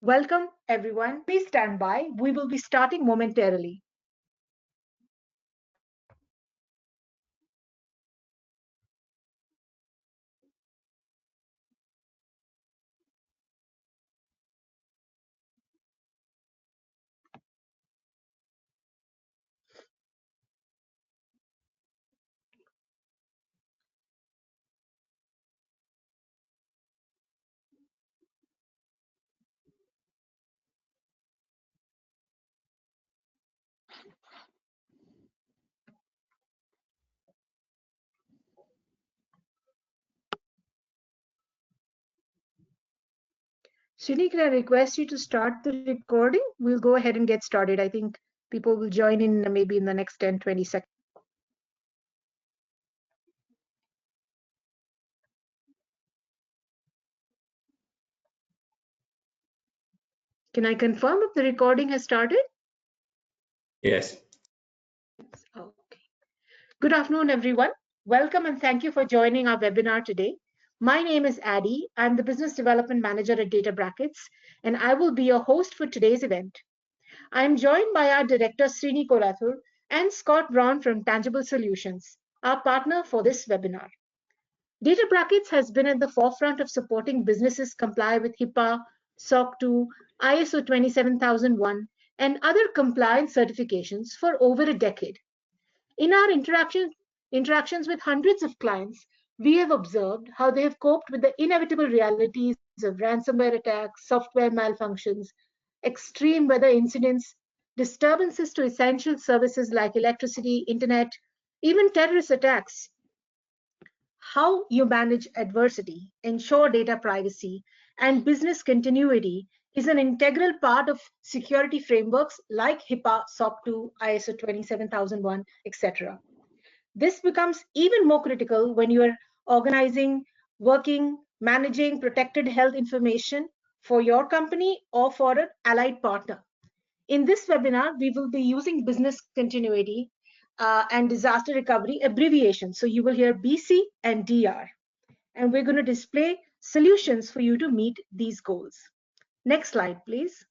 Welcome, everyone. Please stand by. We will be starting momentarily. Srini, can I request you to start the recording? We'll go ahead and get started. I think people will join in maybe in the next 10, 20 seconds. Can I confirm if the recording has started? Yes. Okay. Good afternoon, everyone. Welcome and thank you for joining our webinar today. My name is Addy. I'm the Business Development Manager at databrackets, and I will be your host for today's event. I am joined by our Director, Srini Kolathur, and Scott Brown from Tangible Solutions, our partner for this webinar. Databrackets has been at the forefront of supporting businesses comply with HIPAA, SOC 2, ISO 27001, and other compliance certifications for over a decade. In our interactions with hundreds of clients, we have observed how they have coped with the inevitable realities of ransomware attacks, software malfunctions, extreme weather incidents, disturbances to essential services like electricity, internet, even terrorist attacks. How you manage adversity, ensure data privacy, and business continuity is an integral part of security frameworks like HIPAA, SOC 2, ISO 27001, etc. This becomes even more critical when you are organizing, working, managing protected health information for your company or for an allied partner. In this webinar, we will be using business continuity and disaster recovery abbreviations. So you will hear BC and DR. And we're going to display solutions for you to meet these goals. Next slide, please.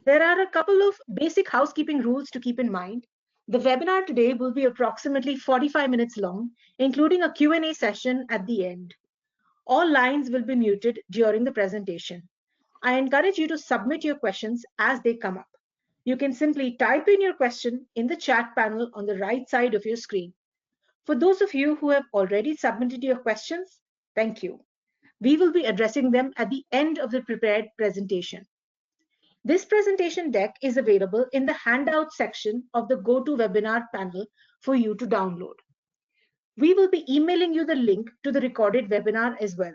There are a couple of basic housekeeping rules to keep in mind. The webinar today will be approximately 45 minutes long, including a Q&A session at the end. All lines will be muted during the presentation. I encourage you to submit your questions as they come up. You can simply type in your question in the chat panel on the right side of your screen. For those of you who have already submitted your questions, thank you. We will be addressing them at the end of the prepared presentation. This presentation deck is available in the handout section of the GoToWebinar panel for you to download. We will be emailing you the link to the recorded webinar as well,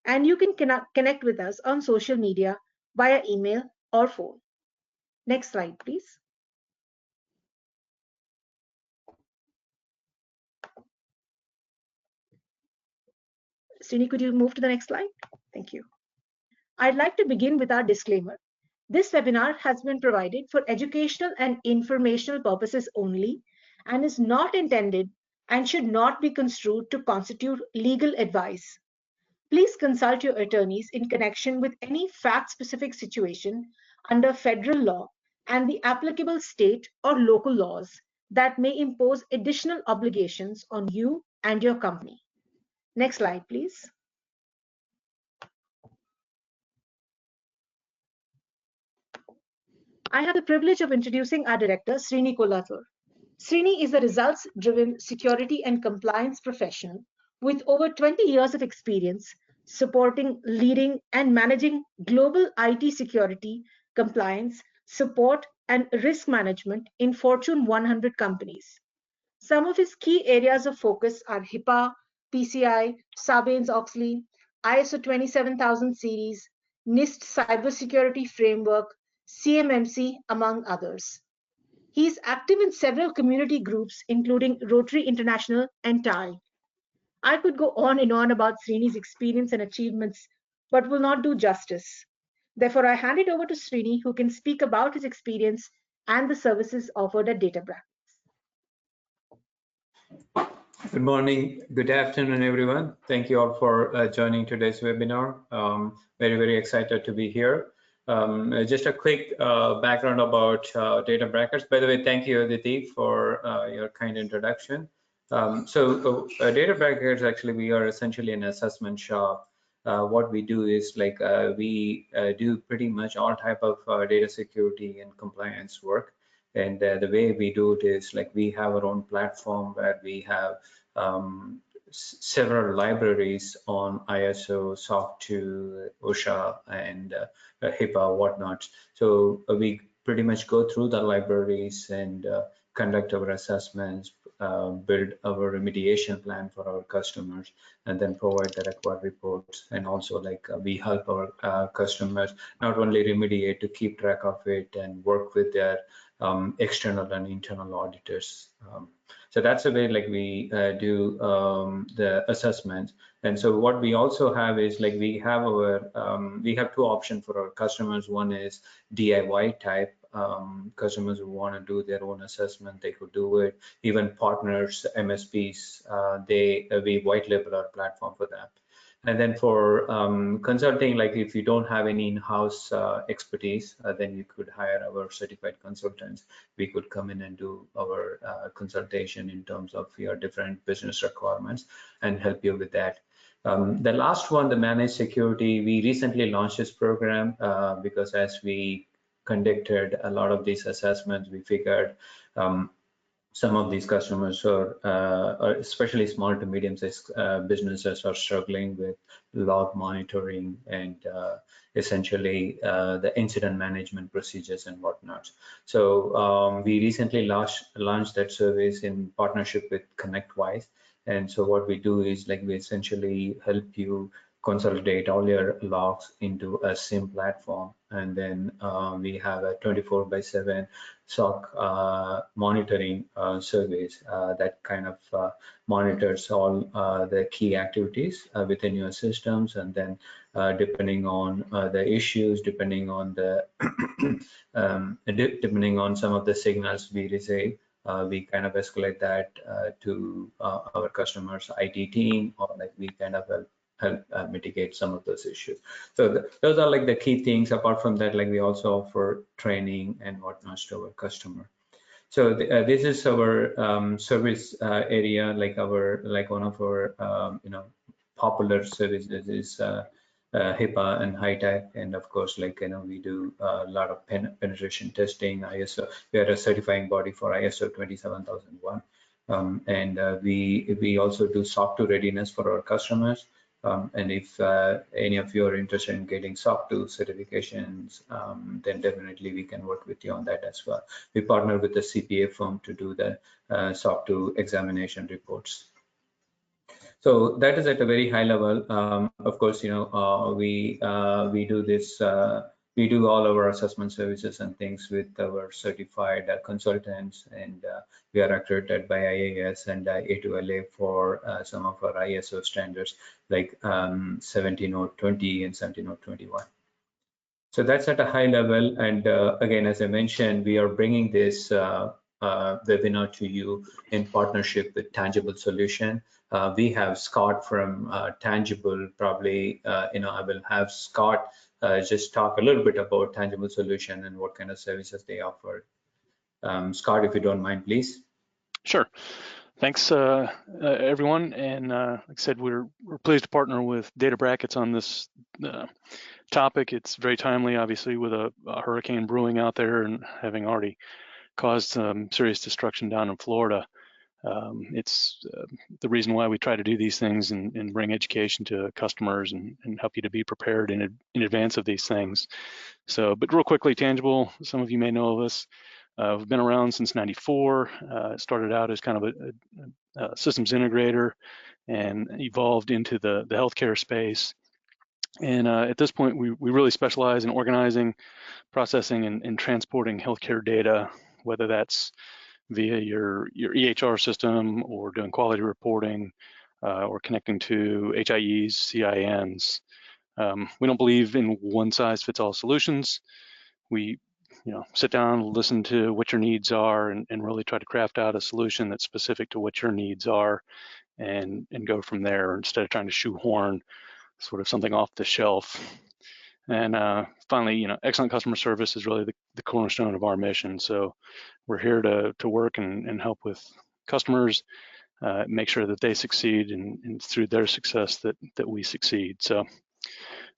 and you can connect with us on social media via email or phone. Next slide, please. Srini, could you move to the next slide? Thank you. I'd like to begin with our disclaimer. This webinar has been provided for educational and informational purposes only and is not intended and should not be construed to constitute legal advice. Please consult your attorneys in connection with any fact-specific situation under federal law and the applicable state or local laws that may impose additional obligations on you and your company. Next slide, please. I have the privilege of introducing our director, Srini Kolathur. Srini is a results-driven security and compliance professional with over 20 years of experience supporting, leading, and managing global IT security, compliance, support, and risk management in Fortune 100 companies. Some of his key areas of focus are HIPAA, PCI, Sarbanes-Oxley, ISO 27000 series, NIST cybersecurity framework, CMMC, among others. He is active in several community groups, including Rotary International and TIE. I could go on and on about Srini's experience and achievements, but will not do justice. Therefore, I hand it over to Srini, who can speak about his experience and the services offered at databrackets. Good morning, good afternoon, everyone. Thank you all for joining today's webinar. Very, very excited to be here. Just a quick background about data brackets. By the way, thank you, Aditi, for your kind introduction. Data brackets, actually, we are essentially an assessment shop. What we do is we do pretty much all type of data security and compliance work. And the way we do it is like we have our own platform where we have several libraries on ISO, SOC 2, OSHA, and HIPAA, whatnot. So we pretty much go through the libraries and conduct our assessments, build our remediation plan for our customers, and then provide the required reports. And also we help our customers not only remediate, to keep track of it and work with their external and internal auditors. So that's the way we do the assessments. And so what we also have is we have two options for our customers. One is DIY type. Customers who want to do their own assessment, they could do it. Even partners, MSPs, we white label our platform for that. And then for consulting, if you don't have any in-house expertise, then you could hire our certified consultants. We could come in and do our consultation in terms of your different business requirements and help you with that. The last one, the managed security, we recently launched this program because as we conducted a lot of these assessments, we figured some of these customers are especially small to medium-sized businesses are struggling with log monitoring and essentially the incident management procedures and whatnot. So we recently launched that service in partnership with ConnectWise. And so what we do is we essentially help you consolidate all your logs into a SIM platform, and then we have a 24/7 SOC monitoring service that kind of monitors all the key activities within your systems, and then depending on the issues, depending on the depending on some of the signals we receive, we kind of escalate that to our customers' IT team, or we kind of help mitigate some of those issues. So those are the key things. Apart from that, we also offer training and whatnot to our customer. So this is our service area, one of our popular services is HIPAA and high tech, and of course we do a lot of penetration testing. ISO, we are a certifying body for ISO 27001, and we also do SOC 2 readiness for our customers. And if any of you are interested in getting SOC 2 certifications, then definitely we can work with you on that as well. We partner with the CPA firm to do the SOC 2 examination reports. So that is at a very high level. Of course, we do this. We do all of our assessment services and things with our certified consultants, and we are accredited by IAS and A2LA for some of our ISO standards like 17020 and 17021. So that's at a high level. And again, as I mentioned, we are bringing this webinar to you in partnership with Tangible Solution. We have Scott from Tangible. Probably, I will have Scott just talk a little bit about Tangible Solution and what kind of services they offer. Scott, if you don't mind, please. Sure. Thanks, everyone. And like I said, we're pleased to partner with databrackets on this topic. It's very timely, obviously, with a hurricane brewing out there and having already caused some serious destruction down in Florida. It's the reason why we try to do these things and bring education to customers and help you to be prepared in advance of these things. So, but real quickly, Tangible, some of you may know of us. We've been around since '94. Started out as kind of a systems integrator and evolved into the healthcare space. And at this point, we really specialize in organizing, processing, and transporting healthcare data, whether that's via your EHR system or doing quality reporting or connecting to HIEs, CINs. We don't believe in one-size-fits-all solutions. We sit down, listen to what your needs are, and really try to craft out a solution that's specific to what your needs are, and go from there instead of trying to shoehorn sort of something off the shelf. And finally, excellent customer service is really the cornerstone of our mission. So we're here to work and help with customers, make sure that they succeed, and through their success that we succeed. So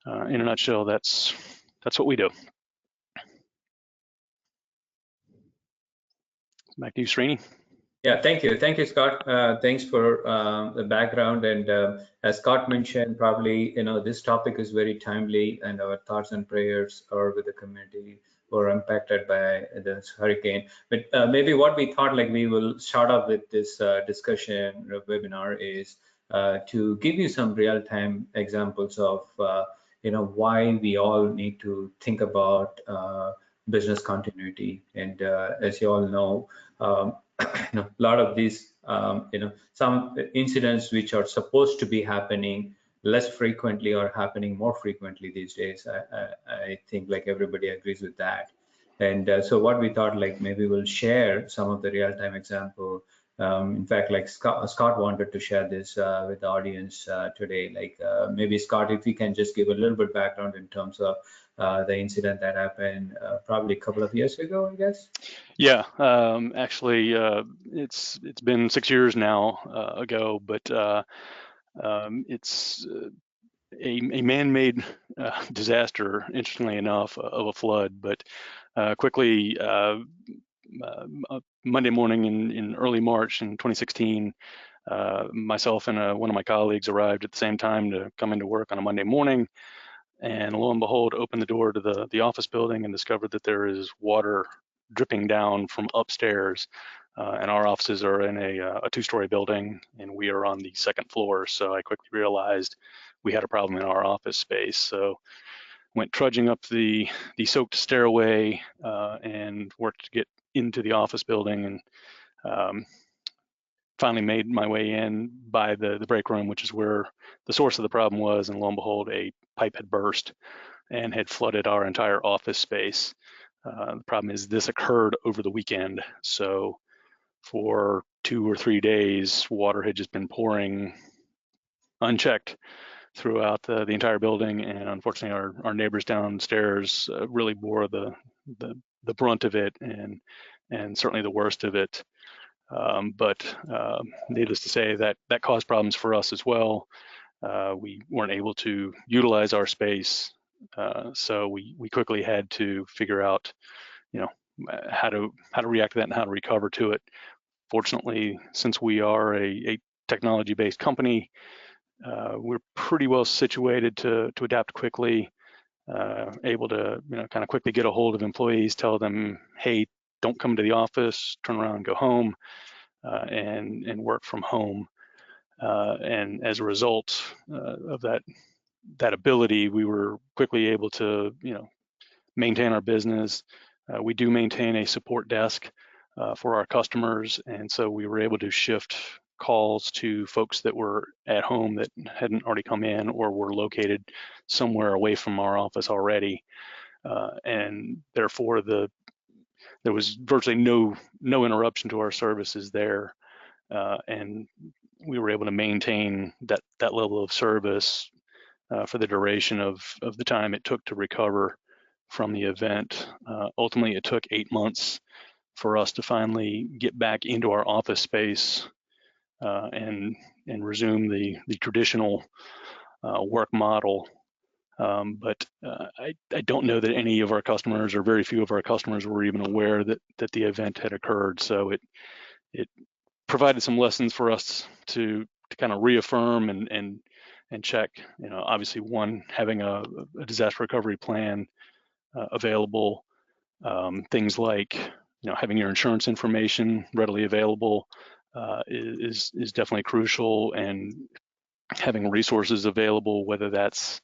in a nutshell, that's what we do. Back to you, Srini. Yeah, thank you, Scott. Thanks for the background. And as Scott mentioned, probably this topic is very timely, and our thoughts and prayers are with the community who are impacted by this hurricane. But maybe what we thought, like, we will start off with this discussion webinar is to give you some real-time examples of why we all need to think about business continuity. And as you all know, a lot of these, some incidents which are supposed to be happening less frequently are happening more frequently these days. I think like everybody agrees with that. And so what we thought, like, maybe we'll share some of the real-time example. In fact, like Scott wanted to share this with the audience today. Like maybe Scott, if you can just give a little bit background in terms of the incident that happened probably a couple of years ago, I guess. Yeah, actually, it's been 6 years now ago, but it's a man-made disaster, interestingly enough, of a flood. But quickly, Monday morning in early March in 2016, myself and one of my colleagues arrived at the same time to come into work on a Monday morning. And lo and behold, opened the door to the office building and discovered that there is water dripping down from upstairs. And our offices are in a two-story building, and we are on the second floor. So I quickly realized we had a problem in our office space. So went trudging up the soaked stairway and worked to get into the office building, and finally made my way in by the break room, which is where the source of the problem was. And lo and behold, a pipe had burst and had flooded our entire office space. The problem is this occurred over the weekend. So for 2 or 3 days, water had just been pouring unchecked throughout the entire building. And unfortunately, our neighbors downstairs really bore the brunt of it, and certainly the worst of it. But needless to say, that caused problems for us as well. We weren't able to utilize our space, so we quickly had to figure out, how to react to that and how to recover to it. Fortunately, since we are a technology-based company, we're pretty well situated to adapt quickly, able to kind of quickly get a hold of employees, tell them, hey, don't come to the office, turn around and go home, and work from home. And as a result of that ability, we were quickly able to maintain our business. We do maintain a support desk for our customers, and so we were able to shift calls to folks that were at home that hadn't already come in or were located somewhere away from our office already, and therefore there was virtually no interruption to our services there, and we were able to maintain that level of service for the duration of the time it took to recover from the event. Ultimately, it took 8 months for us to finally get back into our office space and resume the traditional work model. But I don't know that any of our customers, or very few of our customers, were even aware that the event had occurred. So it provided some lessons for us to kind of reaffirm and check. Obviously, one, having a disaster recovery plan available, things like having your insurance information readily available is definitely crucial, and having resources available, whether that's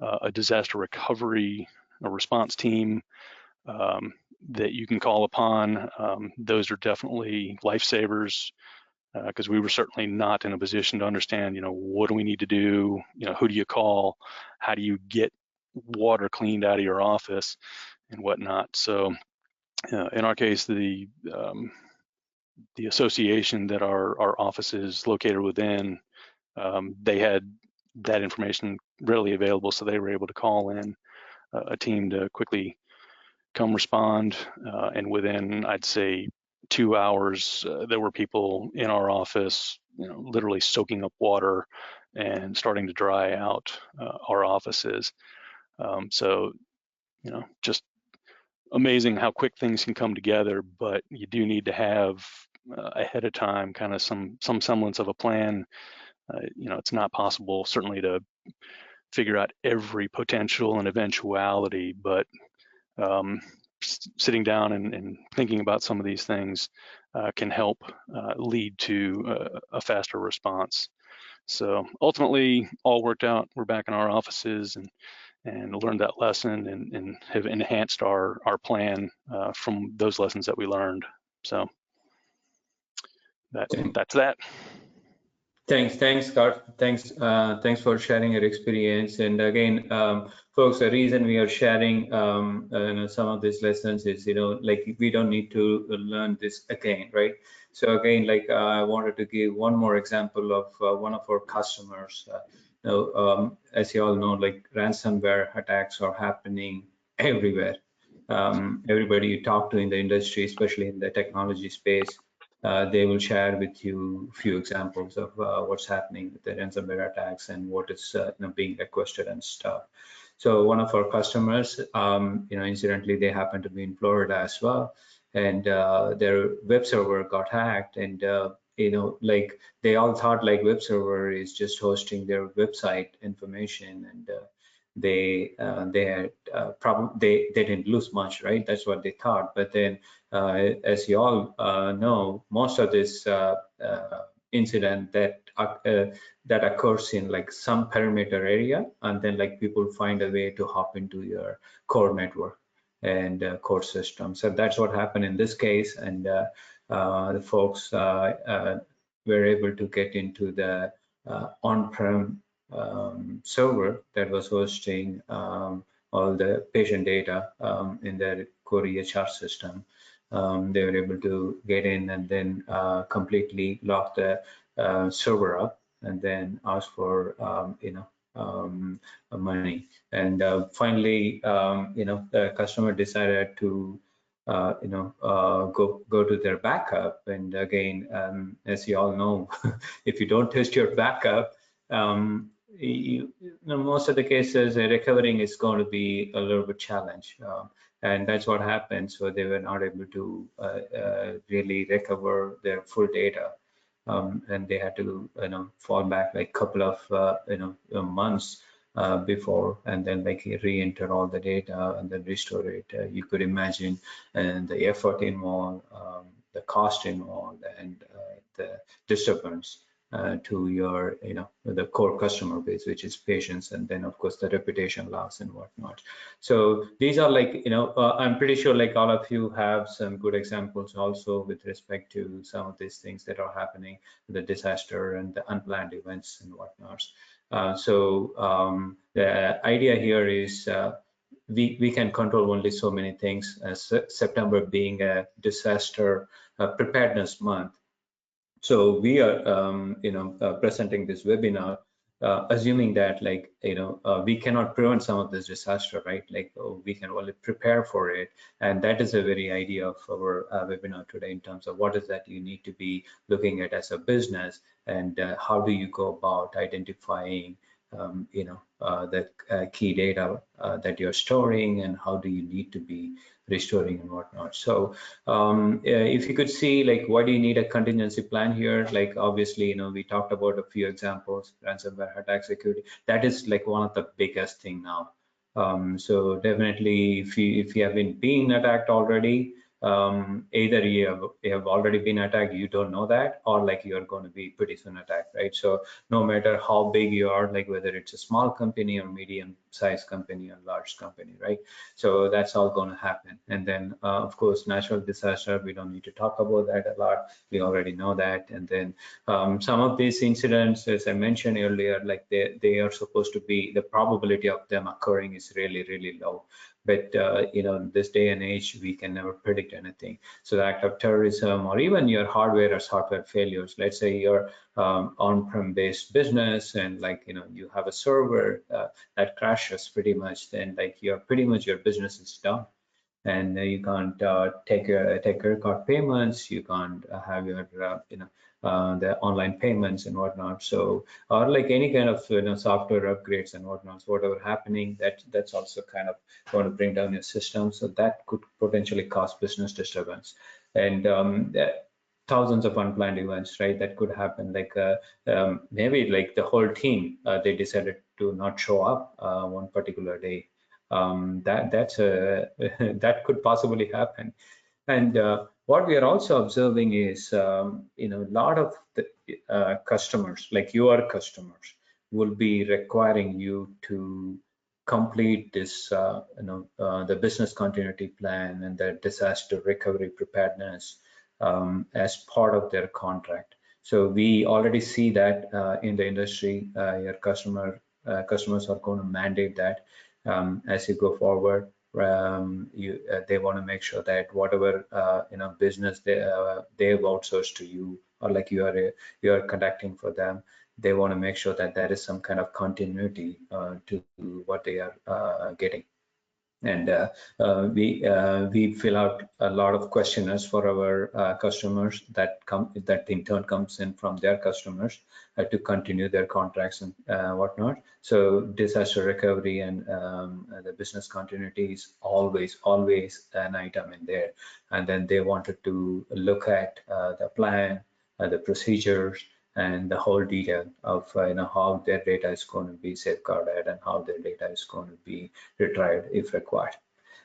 a disaster recovery, a response team that you can call upon. Those are definitely lifesavers, because we were certainly not in a position to understand, what do we need to do? Who do you call? How do you get water cleaned out of your office and whatnot? So In our case, the association that our office is located within, they had that information readily available, so they were able to call in a team to quickly come respond, and within, I'd say, 2 hours, there were people in our office, literally soaking up water and starting to dry out our offices. So, just amazing how quick things can come together, but you do need to have ahead of time kind of some semblance of a plan. It's not possible certainly to figure out every potential and eventuality, but sitting down and thinking about some of these things can help lead to a faster response. So ultimately, all worked out. We're back in our offices and learned that lesson and have enhanced our plan from those lessons that we learned. So that's that. Thanks, Scott. Thanks for sharing your experience. And again, folks, the reason we are sharing some of these lessons is, like we don't need to learn this again, right? So again, like I wanted to give one more example of one of our customers. As you all know, like ransomware attacks are happening everywhere. Everybody you talk to in the industry, especially in the technology space, they will share with you a few examples of what's happening with the ransomware attacks and what is being requested and stuff. So one of our customers, incidentally, they happen to be in Florida as well, and their web server got hacked, and like they all thought like web server is just hosting their website information, and they didn't lose much, right? That's what they thought. But then, as you all know, most of this incident that occurs in like some perimeter area, and then like people find a way to hop into your core network and core system. So that's what happened in this case, and the folks were able to get into the on-prem server that was hosting all the patient data in their core EHR system. They were able to get in and then completely lock the server up and then ask for money. And finally, the customer decided to go to their backup. And again, as you all know, if you don't test your backup, most of the cases recovering is going to be a little bit challenged, and that's what happened. So they were not able to really recover their full data, and they had to fall back like a couple of months before, and then like re-enter all the data and then restore it. You could imagine and the effort involved, the cost involved, and the disturbance to your the core customer base, which is patients, and then of course the reputation loss and whatnot. So these are like I'm pretty sure like all of you have some good examples also with respect to some of these things that are happening, the disaster and the unplanned events and whatnot. So the idea here is we can control only so many things. September being a disaster preparedness month, so we are presenting this webinar assuming that like we cannot prevent some of this disaster, right? Like we can only prepare for it, and that is a very idea of our webinar today in terms of what is that you need to be looking at as a business, and how do you go about identifying the key data that you're storing, and how do you need to be restoring and whatnot. So if you could see like why do you need a contingency plan here, like obviously we talked about a few examples, ransomware attack, security, that is like one of the biggest thing now. So definitely if you have been being attacked already, either you have already been attacked, you don't know that, or like you're going to be pretty soon attacked, right? So no matter how big you are, like whether it's a small company or medium sized company or large company, right? So that's all going to happen. And then of course natural disaster, we don't need to talk about that a lot, we already know that. And then some of these incidents, as I mentioned earlier, like they are supposed to be, the probability of them occurring is really, really low. But this day and age, we can never predict anything. So the act of terrorism, or even your hardware or software failures. Let's say you're on-prem based business, and you have a server that crashes pretty much, then your business is done, and you can't take credit card payments, you can't have your the online payments and whatnot. So, or like any kind of software upgrades and whatnot, whatever happening, that's also kind of going to bring down your system. So that could potentially cause business disturbance, and thousands of unplanned events, right? That could happen. Maybe like the whole team they decided to not show up one particular day. That could possibly happen. And what we are also observing is, a lot of the customers, like your customers, will be requiring you to complete this, the business continuity plan and the disaster recovery preparedness as part of their contract. So we already see that in the industry, your customers are going to mandate that as you go forward. They want to make sure that whatever business they've outsourced to you, or like you are conducting for them, they want to make sure that there is some kind of continuity to what they are getting. And we fill out a lot of questionnaires for our customers that in turn comes in from their customers to continue their contracts and whatnot. So disaster recovery and the business continuity is always an item in there. And then they wanted to look at the plan, the procedures, and the whole detail of how their data is going to be safeguarded and how their data is going to be retrieved if required.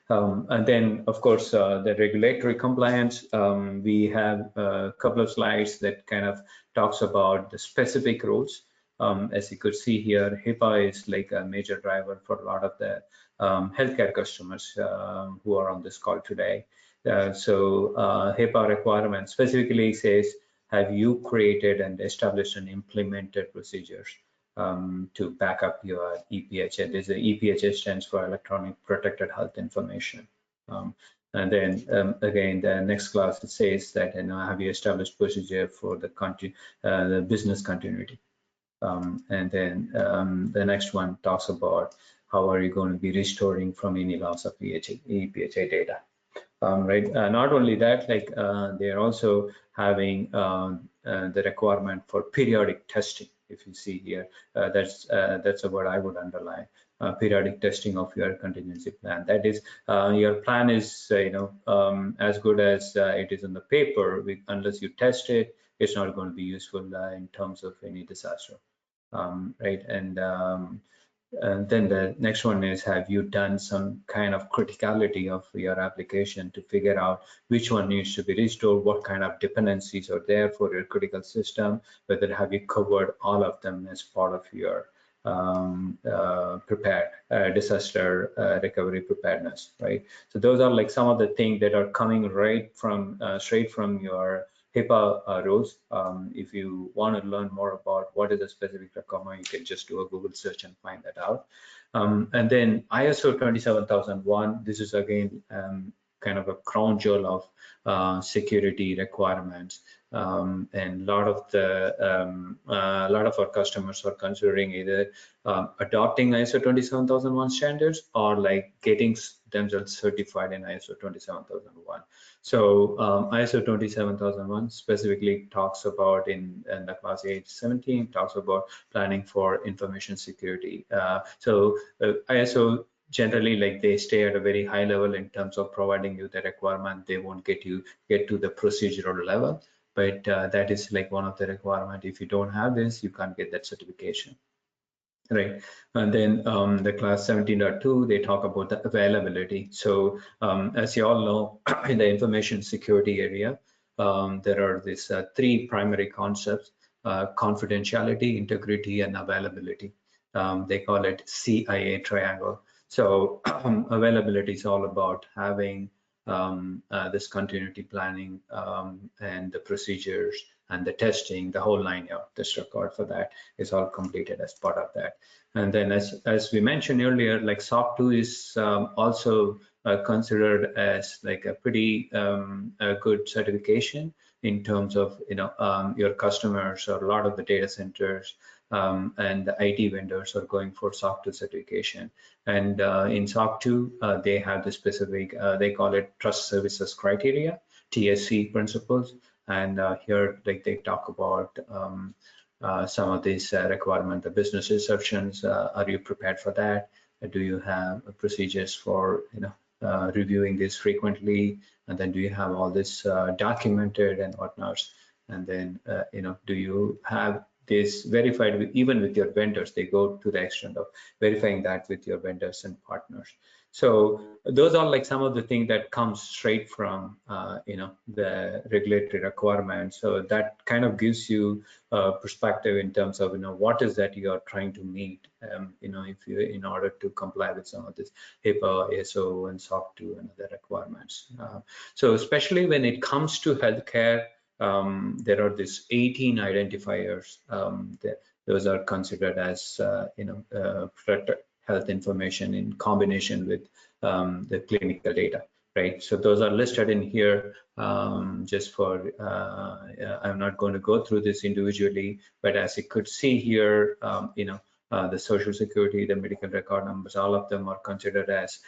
And then, of course, the regulatory compliance. We have a couple of slides that kind of talks about the specific rules. As you could see here, HIPAA is like a major driver for a lot of the healthcare customers who are on this call today. So HIPAA requirement specifically says, have you created and established and implemented procedures to back up your EPHA? This EPHA stands for Electronic Protected Health Information. And then again, the next class, it says that have you established procedure for the business continuity? And then the next one talks about how are you going to be restoring from any loss of EPHA data. Right. Not only that, they are also having the requirement for periodic testing. If you see here, that's what I would underline. Periodic testing of your contingency plan. That is, your plan is as good as it is on the paper. Unless you test it, it's not going to be useful in terms of any disaster. Right. And then the next one is, have you done some kind of criticality of your application to figure out which one needs to be restored, what kind of dependencies are there for your critical system, whether have you covered all of them as part of your disaster recovery preparedness, right? So those are like some of the things that are coming right from straight from your HIPAA rules. If you want to learn more about what is a specific requirement, you can just do a Google search and find that out. And then ISO 27001, this is again kind of a crown jewel of security requirements. And a lot of our customers are considering either adopting ISO 27001 standards or like getting themselves certified in ISO 27001. So ISO 27001 specifically talks about in the class 817 talks about planning for information security. So ISO generally, like, they stay at a very high level in terms of providing you the requirement. They won't get to the procedural level, but that is like one of the requirement. If you don't have this, you can't get that certification. Right. And then the class 17.2, they talk about the availability. So as you all know, in the information security area, there are these three primary concepts: confidentiality, integrity, and availability. They call it CIA triangle. So availability is all about having this continuity planning and the procedures and the testing, the whole 9 yards. This record for that is all completed as part of that. And then as we mentioned earlier, like SOC 2 is also considered as like a pretty a good certification in terms of your customers, or a lot of the data centers and the IT vendors are going for SOC 2 certification. And in SOC 2, they have the specific, they call it Trust Services Criteria, TSC principles. And here like they talk about some of these requirements, the business exceptions. Are you prepared for that? Do you have procedures for reviewing this frequently? And then do you have all this documented and whatnot? And then do you have this verified even with your vendors? They go to the extent of verifying that with your vendors and partners. So those are like some of the things that comes straight from the regulatory requirements. So that kind of gives you a perspective in terms of what is that you are trying to meet if you in order to comply with some of this HIPAA, ISO, and SOC 2 and other requirements. So especially when it comes to healthcare, there are these 18 identifiers those are considered as protected health information in combination with the clinical data, right? So those are listed in here just for, I'm not going to go through this individually, but as you could see here, the social security, the medical record numbers, all of them are considered as,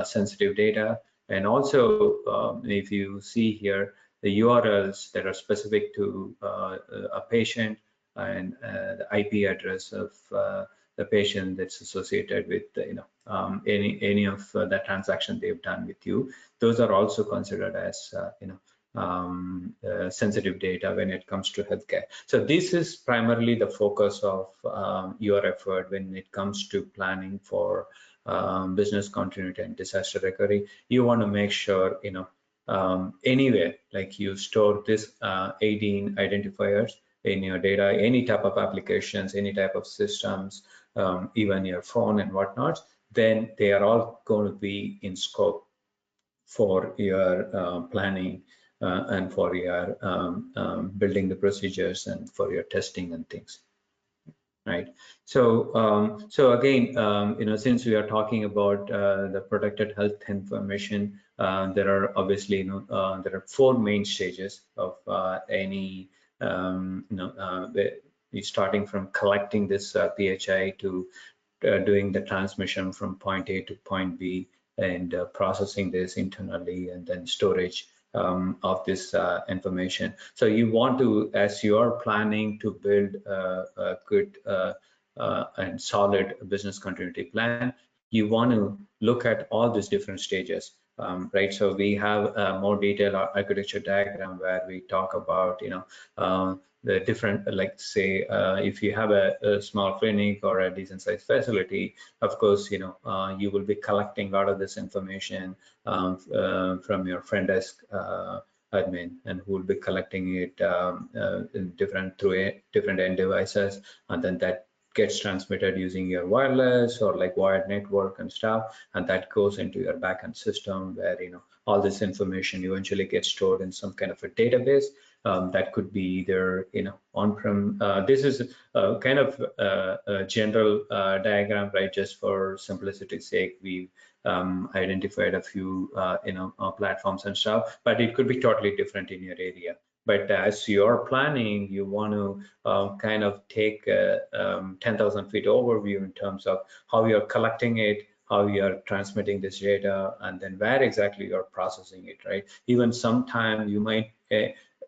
sensitive data. And also, if you see here, the URLs that are specific to a patient and the IP address of the patient that's associated with any of the transaction they've done with you, those are also considered as sensitive data when it comes to healthcare. So this is primarily the focus of your effort when it comes to planning for business continuity and disaster recovery. You want to make sure anywhere, like you store this 18 identifiers in your data, any type of applications, any type of systems, even your phone and whatnot, then they are all going to be in scope for your planning and for your building the procedures and for your testing and things. Right. So, so again, since we are talking about the protected health information, there are obviously, there are 4 main stages of any, starting from collecting this PHI to doing the transmission from point A to point B and processing this internally, and then storage of this information. So you want to, as you are planning to build a good and solid business continuity plan, you want to look at all these different stages, right? So we have a more detailed architecture diagram where we talk about, the different, like say, if you have a small clinic or a decent sized facility, of course, you will be collecting a lot of this information from your front desk admin, and who will be collecting it in through different end devices, and then that gets transmitted using your wireless or like wired network and stuff, and that goes into your backend system where all this information eventually gets stored in some kind of a database. That could be either on-prem. This is kind of a general diagram, right? Just for simplicity's sake, we identified a few platforms and stuff, but it could be totally different in your area. But as you're planning, you want to kind of take a 10,000 feet overview in terms of how you're collecting it, how you're transmitting this data, and then where exactly you're processing it, right? Even sometime you might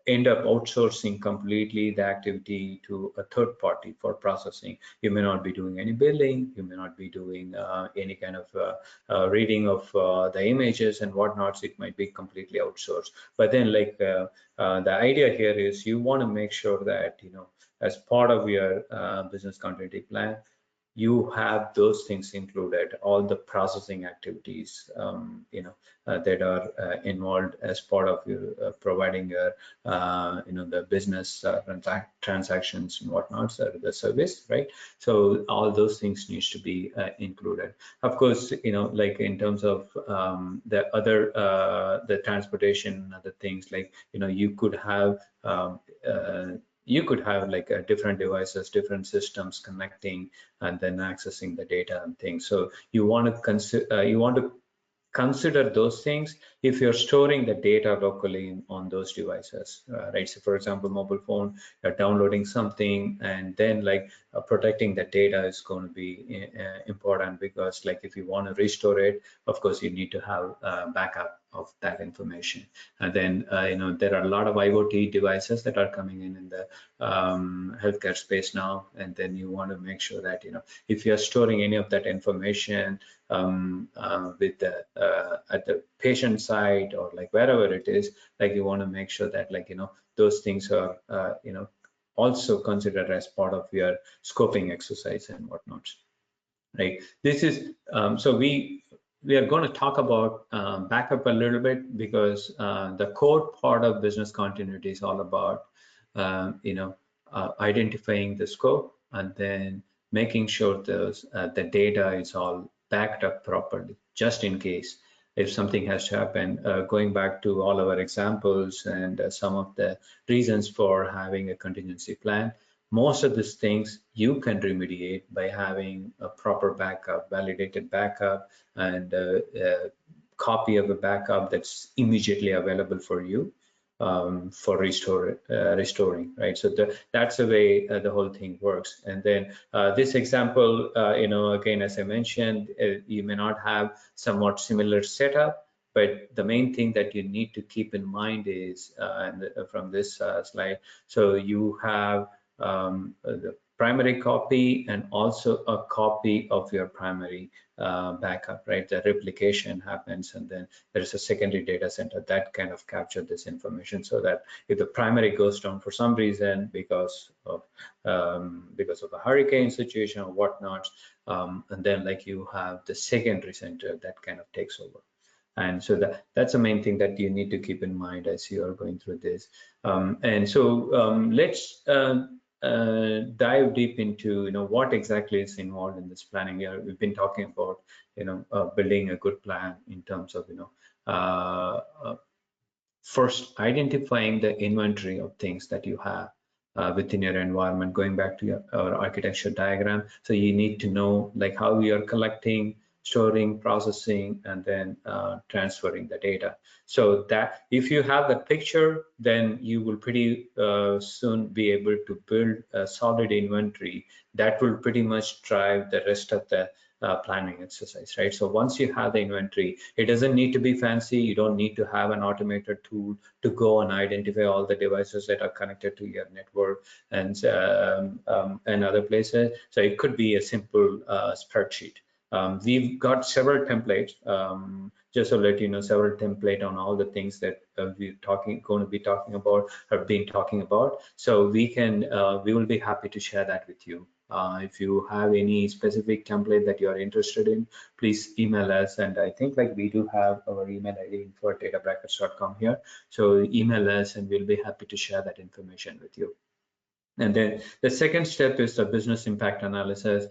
end up outsourcing completely the activity to a third party for processing. You may not be doing any billing, you may not be doing any kind of reading of the images and whatnot. It might be completely outsourced. But then like the idea here is you want to make sure that as part of your business continuity plan, you have those things included, all the processing activities, that are involved as part of your providing your, the business transactions and whatnot, so the service, right? So all those things needs to be included. Of course, like in terms of the other, the transportation, other things like, you could have like different devices, different systems connecting and then accessing the data and things. So you want to consider those things if you're storing the data locally on those devices, right? So for example, mobile phone, you're downloading something, and then like protecting the data is going to be important, because like if you want to restore it, of course you need to have backup of that information. And then there are a lot of IoT devices that are coming in the healthcare space now, and then you want to make sure that if you're storing any of that information with the at the patient side or like wherever it is, like you want to make sure that like those things are also considered as part of your scoping exercise and whatnot, right? This is so we are going to talk about backup a little bit, because the core part of business continuity is all about identifying the scope and then making sure the data is all backed up properly, just in case if something has to happen. Going back to all our examples and some of the reasons for having a contingency plan, most of these things you can remediate by having a proper backup, validated backup, and a copy of a backup that's immediately available for you for restoring, right? So that's the way the whole thing works. And then this example, again, as I mentioned, you may not have somewhat similar setup, but the main thing that you need to keep in mind is, from this slide, so you have the primary copy and also a copy of your primary backup, right? The replication happens, and then there's a secondary data center that kind of capture this information, so that if the primary goes down for some reason because of a hurricane situation or whatnot, and then like you have the secondary center that kind of takes over. And so that's the main thing that you need to keep in mind as you are going through this. And so let's dive deep into what exactly is involved in this planning. We've been talking about building a good plan in terms of first identifying the inventory of things that you have within your environment, going back to our architecture diagram. So you need to know like how you are collecting, storing, processing, and then transferring the data. So that if you have that picture, then you will pretty soon be able to build a solid inventory that will pretty much drive the rest of the planning exercise, right? So once you have the inventory, it doesn't need to be fancy. You don't need to have an automated tool to go and identify all the devices that are connected to your network and other places. So it could be a simple spreadsheet. We've got several templates, just to let you know, several template on all the things that we're going to be talking about or been talking about. So we will be happy to share that with you. If you have any specific template that you are interested in, please email us. And I think like we do have our email ID info@databrackets.com here. So email us and we'll be happy to share that information with you. And then the second step is the business impact analysis.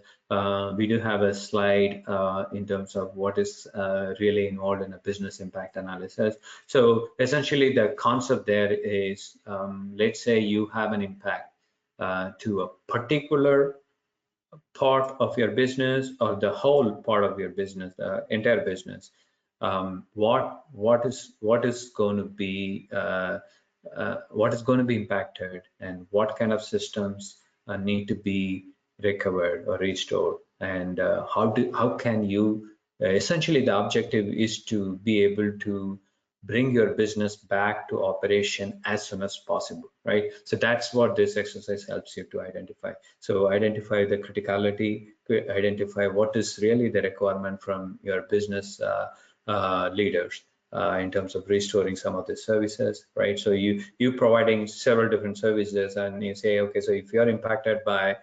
We do have a slide in terms of what is really involved in a business impact analysis. So essentially the concept there is, let's say you have an impact to a particular part of your business or the whole part of your business, the entire business. What is going to be impacted, and what kind of systems need to be recovered or restored, and how can you essentially the objective is to be able to bring your business back to operation as soon as possible, right? So that's what this exercise helps you to identify. So identify the criticality, identify what is really the requirement from your business leaders in terms of restoring some of the services, right? So you providing several different services, and you say, okay, so if you're impacted by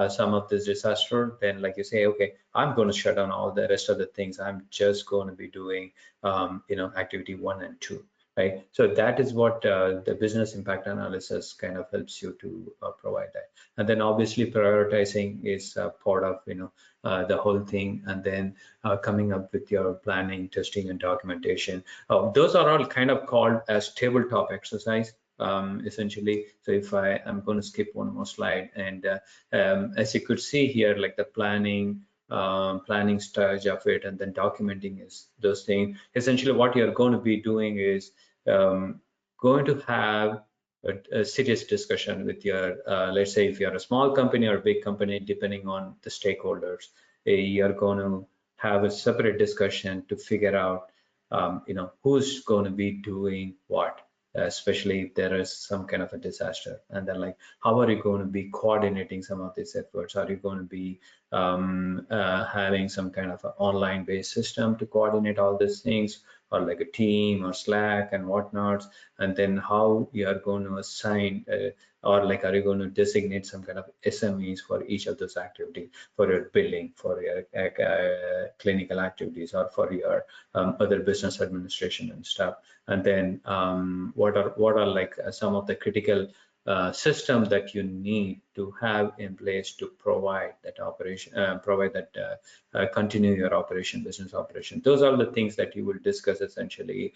some of this disaster, then like you say, okay, I'm going to shut down all the rest of the things. I'm just going to be doing, activity 1 and 2. Right. So that is what the business impact analysis kind of helps you to provide that. And then obviously prioritizing is part of, the whole thing. And then coming up with your planning, testing, and documentation. Those are all kind of called as tabletop exercise. Essentially. So if I'm going to skip one more slide, and as you could see here, like the planning stage of it, and then documenting is those things. Essentially, what you're going to be doing is going to have a serious discussion with your, let's say if you're a small company or a big company, depending on the stakeholders, you're going to have a separate discussion to figure out, who's going to be doing what, especially if there is some kind of a disaster. And then like, how are you going to be coordinating some of these efforts? Are you going to be having some kind of an online based system to coordinate all these things, or like a team or Slack and whatnot? And then how you are going to assign, or like, are you going to designate some kind of SMEs for each of those activities, for your billing, for your clinical activities, or for your other business administration and stuff? And then what are like some of the critical system that you need to have in place to provide that operation, continue your operation, business operation. Those are the things that you will discuss essentially.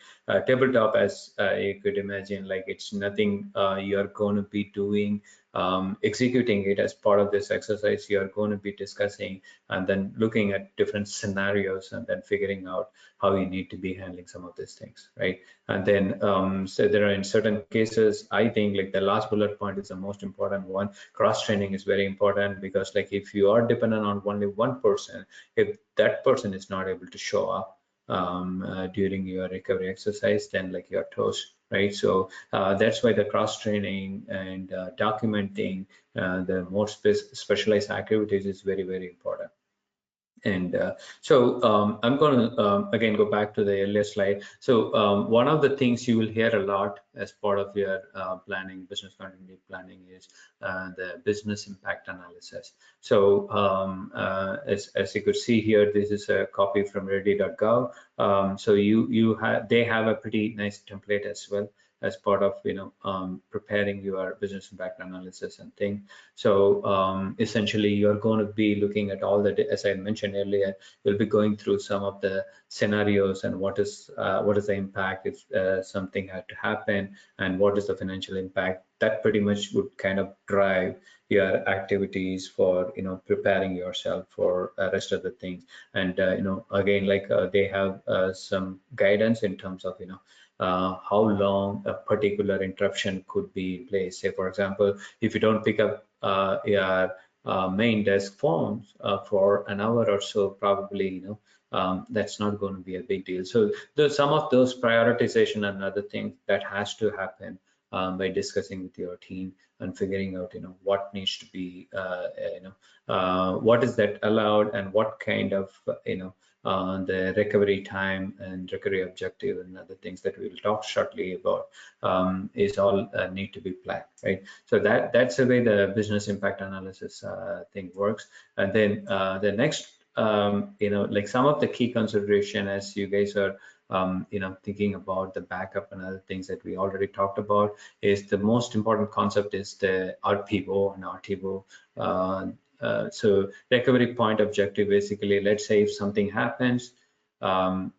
Tabletop, as you could imagine, like it's nothing you're going to be doing, executing it as part of this exercise. You're going to be discussing and then looking at different scenarios and then figuring out how you need to be handling some of these things, right? And then so there are, in certain cases, I think like the last bullet point is the most important one. Cross training is very important, because like if you are dependent on only one person, if that person is not able to show up during your recovery exercise, then like you're toast, right? So that's why the cross training and documenting the more specialized activities is very, very important. And so I'm going to again go back to the earlier slide. So one of the things you will hear a lot as part of your planning, business continuity planning, is the business impact analysis. So as you could see here, this is a copy from ready.gov. So they have a pretty nice template as well, as part of preparing your business impact analysis and thing. So essentially, you're going to be looking at all the, as I mentioned earlier, you'll be going through some of the scenarios and what is the impact if something had to happen, and what is the financial impact. That pretty much would kind of drive your activities for preparing yourself for the rest of the things. And again, like they have some guidance in terms of how long a particular interruption could be in place. Say, for example, if you don't pick up your main desk phones for an hour or so, probably that's not going to be a big deal. So there's some of those prioritization and other things that has to happen by discussing with your team and figuring out what needs to be what is that allowed, and what kind of the recovery time and recovery objective and other things that we will talk shortly about is all need to be planned, right? So that's the way the business impact analysis thing works. And then the next like some of the key consideration, as you guys are thinking about the backup and other things that we already talked about, is the most important concept is the RPO and RTO. So recovery point objective, basically, let's say if something happens, how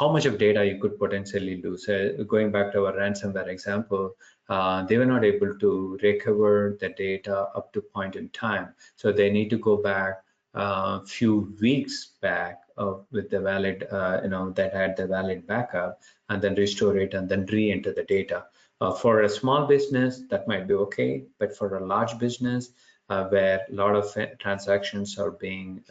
much of data you could potentially lose. Going back to our ransomware example, they were not able to recover the data up to point in time. So they need to go back a few weeks back with the valid, that had the valid backup, and then restore it and then re-enter the data. For a small business, that might be okay, but for a large business, where a lot of transactions are being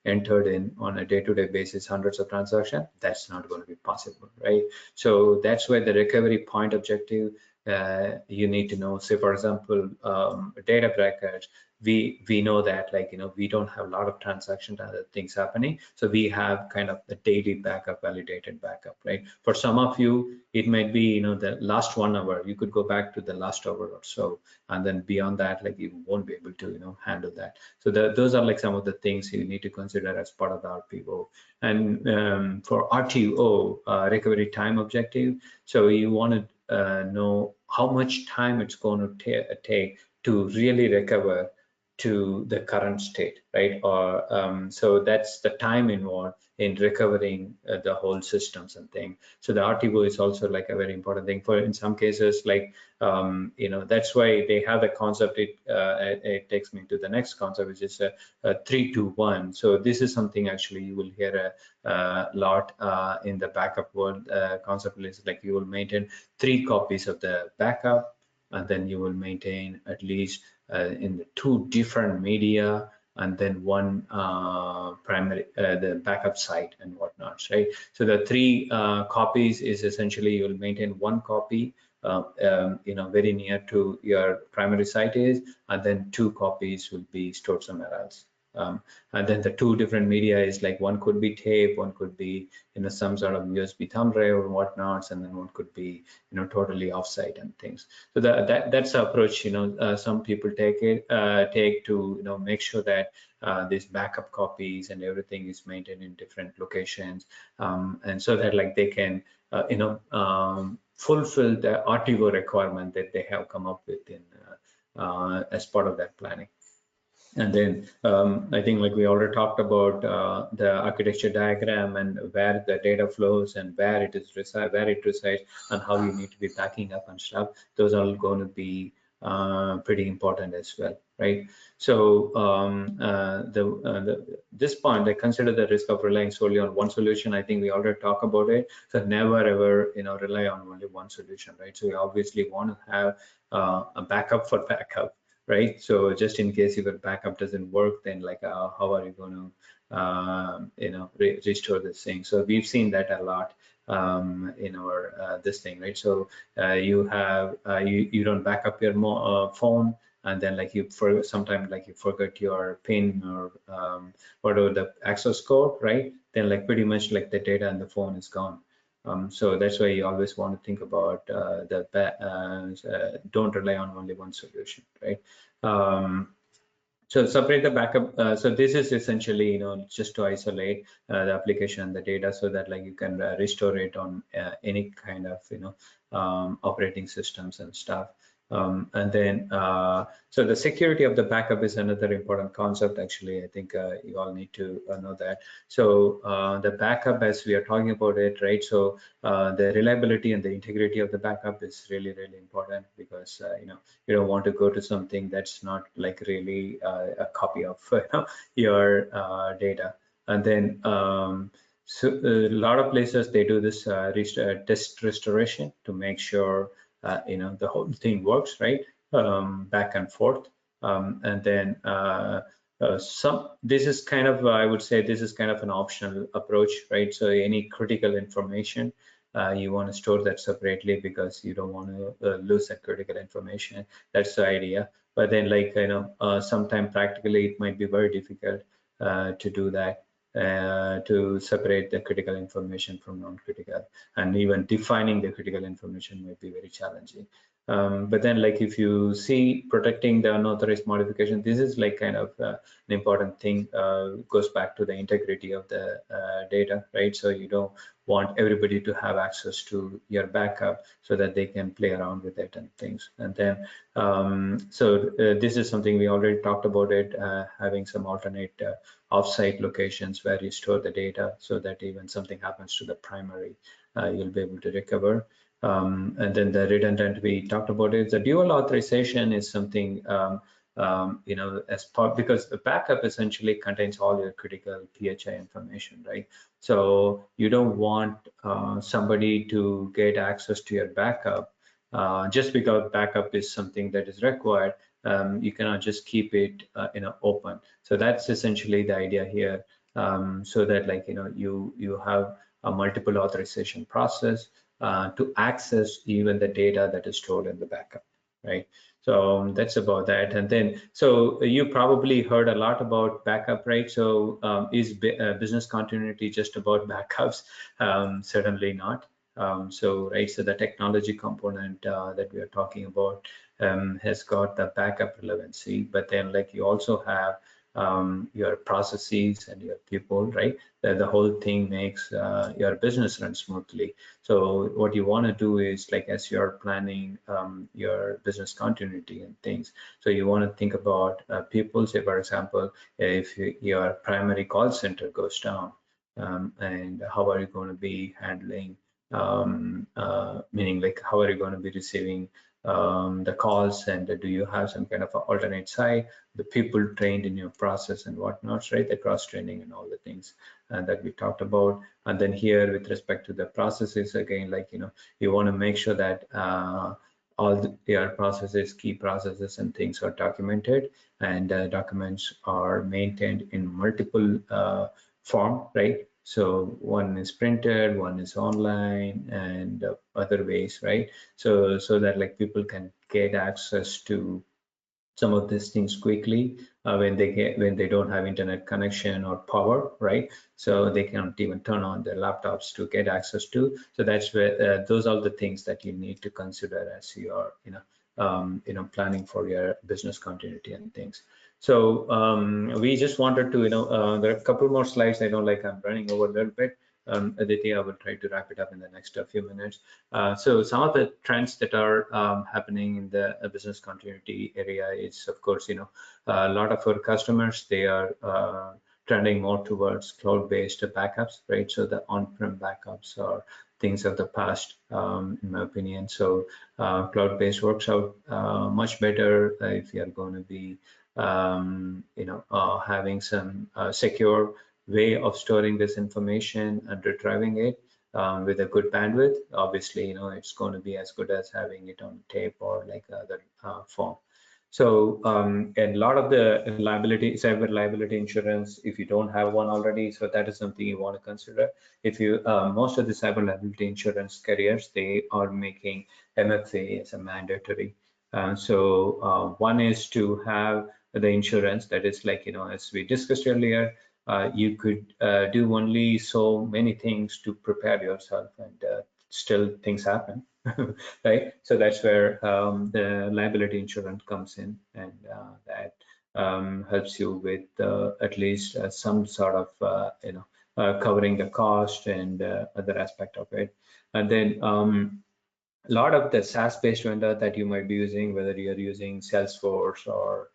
entered in on a day-to-day basis, hundreds of transactions, that's not going to be possible, right? So that's where the recovery point objective you need to know. Say, for example, databrackets, we know that, like, we don't have a lot of transaction things happening, so we have kind of the daily backup, validated backup, right? For some of you, it might be, the last 1 hour. You could go back to the last hour or so, and then beyond that, like, you won't be able to handle that. So those are like some of the things you need to consider as part of the RPO. And for RTO, recovery time objective, so you want to know how much time it's going to take to really recover to the current state, right? Or so that's the time involved in recovering the whole systems and things. So the RTO is also like a very important thing. For in some cases, like that's why they have the concept. It takes me to the next concept, which is a 3-2-1. So this is something actually you will hear a lot in the backup world. Concept is like you will maintain 3 copies of the backup, and then you will maintain at least in the 2 different media, and then 1 primary, the backup site and whatnot, right? So the 3 copies is essentially you'll maintain 1 copy, very near to your primary site is, and then 2 copies will be stored somewhere else. And then the 2 different media is like, 1 could be tape, 1 could be some sort of USB thumb drive or whatnots, and then 1 could be totally offsite and things. So that's the approach some people take to make sure that these backup copies and everything is maintained in different locations, and so that like they can fulfill the RTO requirement that they have come up with in as part of that planning. And then I think like we already talked about the architecture diagram and where the data flows and where it resides, and how you need to be backing up and stuff. Those are going to be pretty important as well, right? So this point, I consider the risk of relying solely on one solution. I think we already talked about it. So never ever rely on only one solution, right? So you obviously want to have a backup for backup, right? So just in case your backup doesn't work, then like how are you going to restore this thing? So we've seen that a lot in our this thing, right? So you have you don't back up your phone, and then like sometimes like you forget your PIN or whatever the access code, right? Then like pretty much like the data and the phone is gone. So that's why you always want to think about don't rely on only one solution, right? So separate the backup. So this is essentially, just to isolate the application and the data, so that like you can restore it on any kind of, operating systems and stuff. And then, so the security of the backup is another important concept. Actually, I think you all need to know that. So the backup, as we are talking about it, right? So the reliability and the integrity of the backup is really, really important, because you don't want to go to something that's not like really a copy of your data. And then so a lot of places they do this test restoration to make sure the whole thing works, right? Back and forth. And then this is kind of, I would say this is kind of an optional approach, right? So any critical information, you want to store that separately, because you don't want to lose that critical information. That's the idea. But then like, sometimes practically it might be very difficult to do that, to separate the critical information from non-critical, and even defining the critical information might be very challenging. But then like if you see protecting the unauthorized modification, this is like kind of an important thing, goes back to the integrity of the data, right? So you don't want everybody to have access to your backup so that they can play around with it and things. And then this is something we already talked about it, having some alternate offsite locations where you store the data, so that even something happens to the primary, you'll be able to recover. And then the redundant, we talked about it. The dual authorization is something, as part, because the backup essentially contains all your critical PHI information, right? So you don't want somebody to get access to your backup just because backup is something that is required. You cannot just keep it open. So that's essentially the idea here, so that like you have a multiple authorization process. to access even the data that is stored in the backup, right? So that's about that. And then, so you probably heard a lot about backup, right? So is business continuity just about backups? Certainly not. Right, so the technology component that we are talking about has got the backup relevancy, but then like you also have your processes and your people, right? The whole thing makes your business run smoothly. So what you want to do is, like, as you're planning your business continuity and things, so you want to think about people. Say, for example, if your primary call center goes down, and how are you going to be handling, meaning like how are you going to be receiving the calls, and do you have some kind of alternate site, the people trained in your process and whatnot, right? The cross training and all the things that we talked about. And then here, with respect to the processes, again, like, you want to make sure that all your processes, key processes and things are documented, and documents are maintained in multiple form, right? So one is printed, one is online, and other ways, right? So that like people can get access to some of these things quickly when they don't have internet connection or power, right? So they can't even turn on their laptops to get access to. So that's where those are the things that you need to consider as you are planning for your business continuity and things. So we just wanted to there are a couple more slides. I know, like, I'm running over a little bit. Aditi, I will try to wrap it up in the next few minutes. So some of the trends that are happening in the business continuity area is, of course, a lot of our customers, they are trending more towards cloud-based backups, right? So the on-prem backups are things of the past, in my opinion. So cloud-based works out much better if you are going to be, having some secure way of storing this information and retrieving it with a good bandwidth. Obviously, it's going to be as good as having it on tape or like other form. So and a lot of the cyber liability insurance, if you don't have one already, so that is something you want to consider. If you most of the cyber liability insurance carriers, they are making MFA as a mandatory. One is to have the insurance that is, like, as we discussed earlier, you could do only so many things to prepare yourself, and still things happen. Right? So that's where the liability insurance comes in, and that helps you with at least some sort of covering the cost and other aspect of it. And then a lot of the SaaS-based vendor that you might be using, whether you're using Salesforce or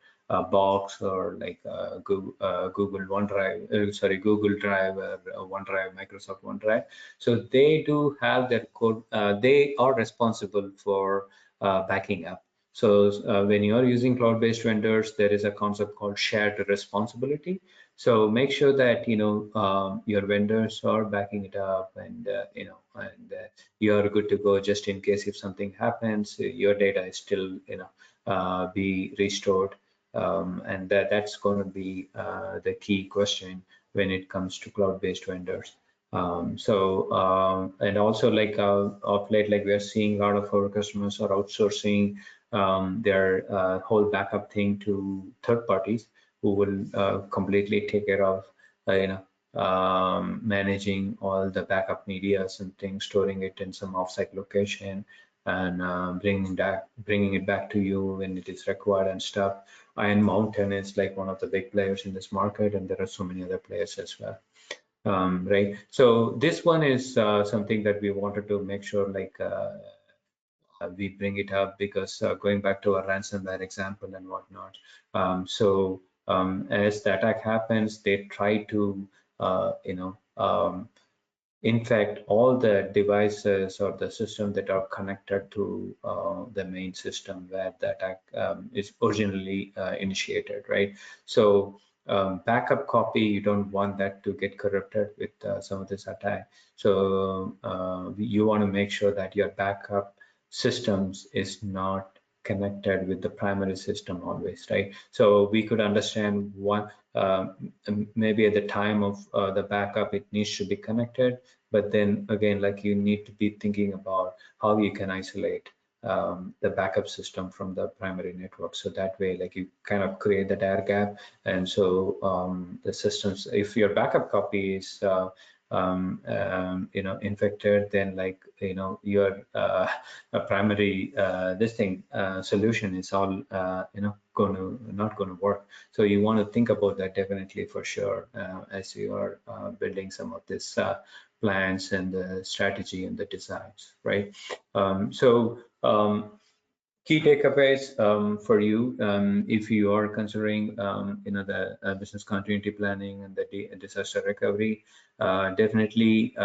Box or like Google OneDrive, Google Drive or OneDrive, Microsoft OneDrive. So they do have their code. They are responsible for backing up. So when you're using cloud-based vendors, there is a concept called shared responsibility. So make sure that your vendors are backing it up, and you are good to go, just in case if something happens, your data is still be restored. And that's going to be the key question when it comes to cloud-based vendors. And also, like, of late, like, we are seeing a lot of our customers are outsourcing their whole backup thing to third parties who will completely take care of managing all the backup medias and things, storing it in some offsite location, and bringing it back to you when it is required and stuff. Iron Mountain is like one of the big players in this market, and there are so many other players as well. Right. So this one is something that we wanted to make sure, like, we bring it up, because going back to our ransomware example and whatnot. As the attack happens, they try to, infect all the devices or the system that are connected to the main system where the attack is originally initiated, right? So backup copy, you don't want that to get corrupted with some of this attack. So you want to make sure that your backup systems is not connected with the primary system always, right? So we could understand one, maybe at the time of the backup, it needs to be connected, but then again, like you need to be thinking about how you can isolate the backup system from the primary network. So that way, like you kind of create that air gap. And so the systems, if your backup copy is infected, then like your a primary solution is all not going to work. So you want to think about that definitely for sure as you are building some of this plans and the strategy and the designs, right? Key takeaways for you if you are considering the business continuity planning and the disaster recovery. Definitely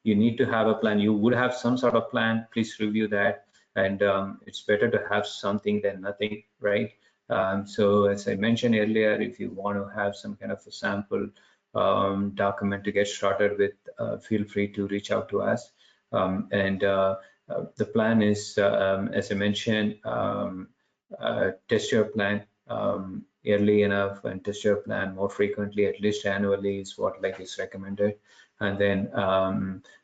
you need to have a plan. You would have some sort of plan. Please review that, and it's better to have something than nothing, right? So as I mentioned earlier, if you want to have some kind of a sample document to get started with, feel free to reach out to us. The plan is, as I mentioned, test your plan early enough and test your plan more frequently, at least annually is what like is recommended. And then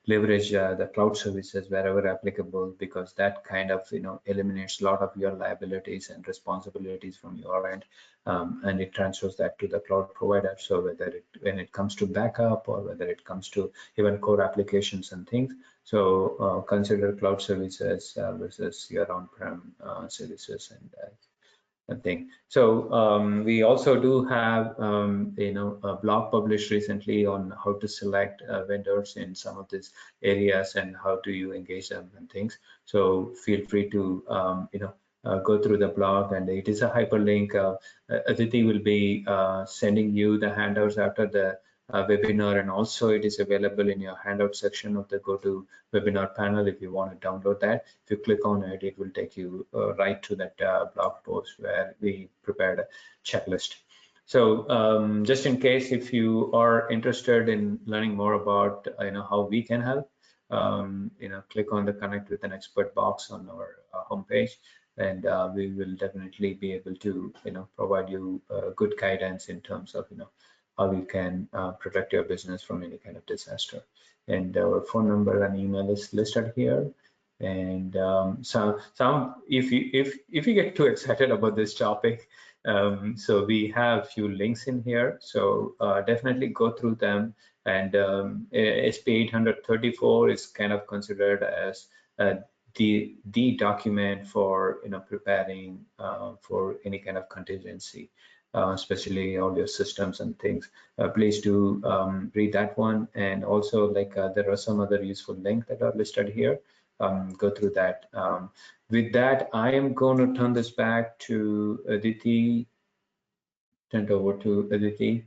leverage the cloud services wherever applicable, because that kind of eliminates a lot of your liabilities and responsibilities from your end, and it transfers that to the cloud provider. So when it comes to backup, or whether it comes to even core applications and things, so consider cloud services versus your on-prem services and thing. So we also do have a blog published recently on how to select vendors in some of these areas and how do you engage them and things. So feel free to go through the blog, and it is a hyperlink. Aditi will be sending you the handouts after the webinar, and also it is available in your handout section of the GoToWebinar panel if you want to download that. If you click on it, it will take you right to that blog post where we prepared a checklist. So just in case, if you are interested in learning more about how we can help, click on the connect with an expert box on our homepage, and we will definitely be able to provide you good guidance in terms of how you can protect your business from any kind of disaster. And our phone number and email is listed here. And if you get too excited about this topic, so we have few links in here, so definitely go through them. And SP 834 is kind of considered as the document for preparing for any kind of contingency, especially all your systems and things. Please do read that one, and also there are some other useful links that are listed here. Go through that. With that, I am going to turn this back to Aditi. Turn it over to Aditi.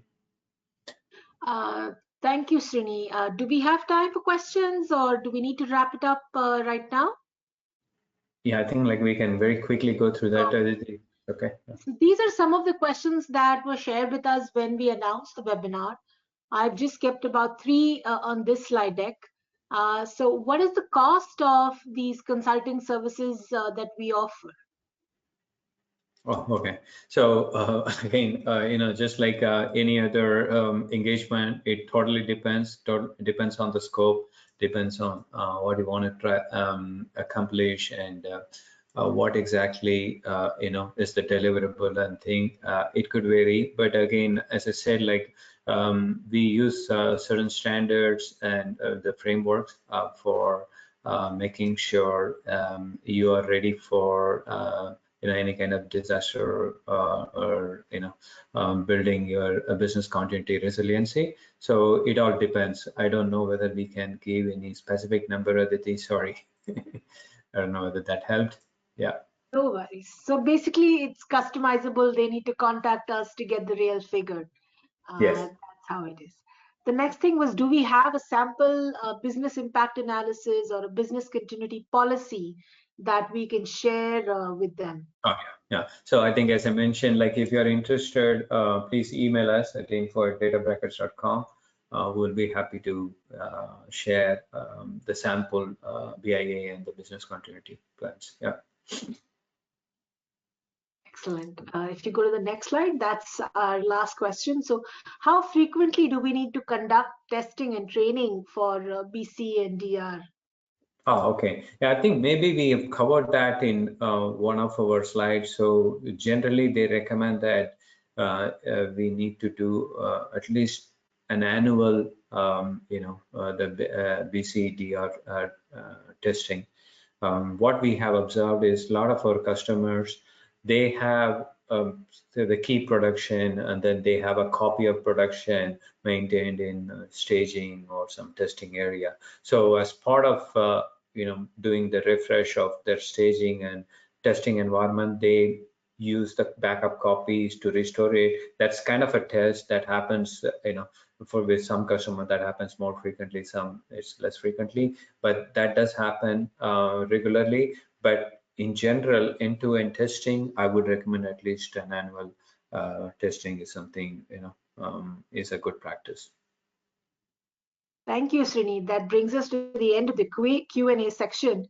Thank you, Srini. Do we have time for questions, or do we need to wrap it up right now? Yeah, I think we can very quickly go through that, Aditi. Okay. So these are some of the questions that were shared with us when we announced the webinar. I've just kept about 3 on this slide deck. So what is the cost of these consulting services that we offer? Oh, okay. So again, just like any other engagement, it totally depends. Depends on the scope, depends on what you want to try accomplish, and what exactly is the deliverable and thing. It could vary, but again, as I said, we use certain standards and the frameworks for making sure you are ready for any kind of disaster or building your business continuity resiliency. So it all depends. I don't know whether we can give any specific number, Aditi. Sorry. I don't know whether that helped. Yeah. No worries. So basically, it's customizable. They need to contact us to get the real figure. Yes. That's how it is. The next thing was, do we have a sample business impact analysis or a business continuity policy that we can share with them? Oh, yeah. So I think, as I mentioned, if you're interested, please email us at info@databrackets.com. We'll be happy to share the sample BIA and the business continuity plans. Yeah. Excellent. If you go to the next slide, that's our last question. So how frequently do we need to conduct testing and training for BC and DR? Oh, okay. Yeah, I think maybe we have covered that in one of our slides. So generally, they recommend that we need to do at least an annual, the BCDR testing. What we have observed is a lot of our customers, they have the key production, and then they have a copy of production maintained in staging or some testing area. So as part of doing the refresh of their staging and testing environment, they use the backup copies to restore it. That's kind of a test that happens, for with some customer that happens more frequently, some it's less frequently, but that does happen regularly. But in general, end-to-end testing, I would recommend at least an annual testing is something, is a good practice. Thank you, Srini. That brings us to the end of the Q&A section.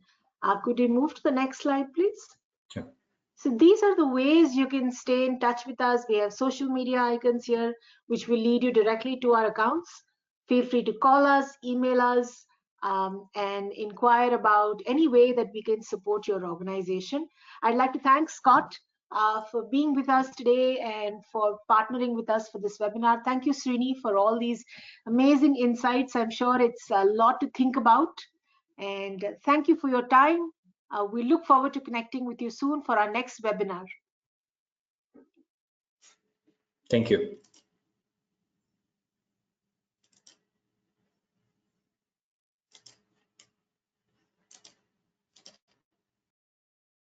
Could you move to the next slide, please? Sure. So these are the ways you can stay in touch with us. We have social media icons here, which will lead you directly to our accounts. Feel free to call us, email us, and inquire about any way that we can support your organization. I'd like to thank Scott for being with us today and for partnering with us for this webinar. Thank you, Srini, for all these amazing insights. I'm sure it's a lot to think about. And thank you for your time. We look forward to connecting with you soon for our next webinar. Thank you.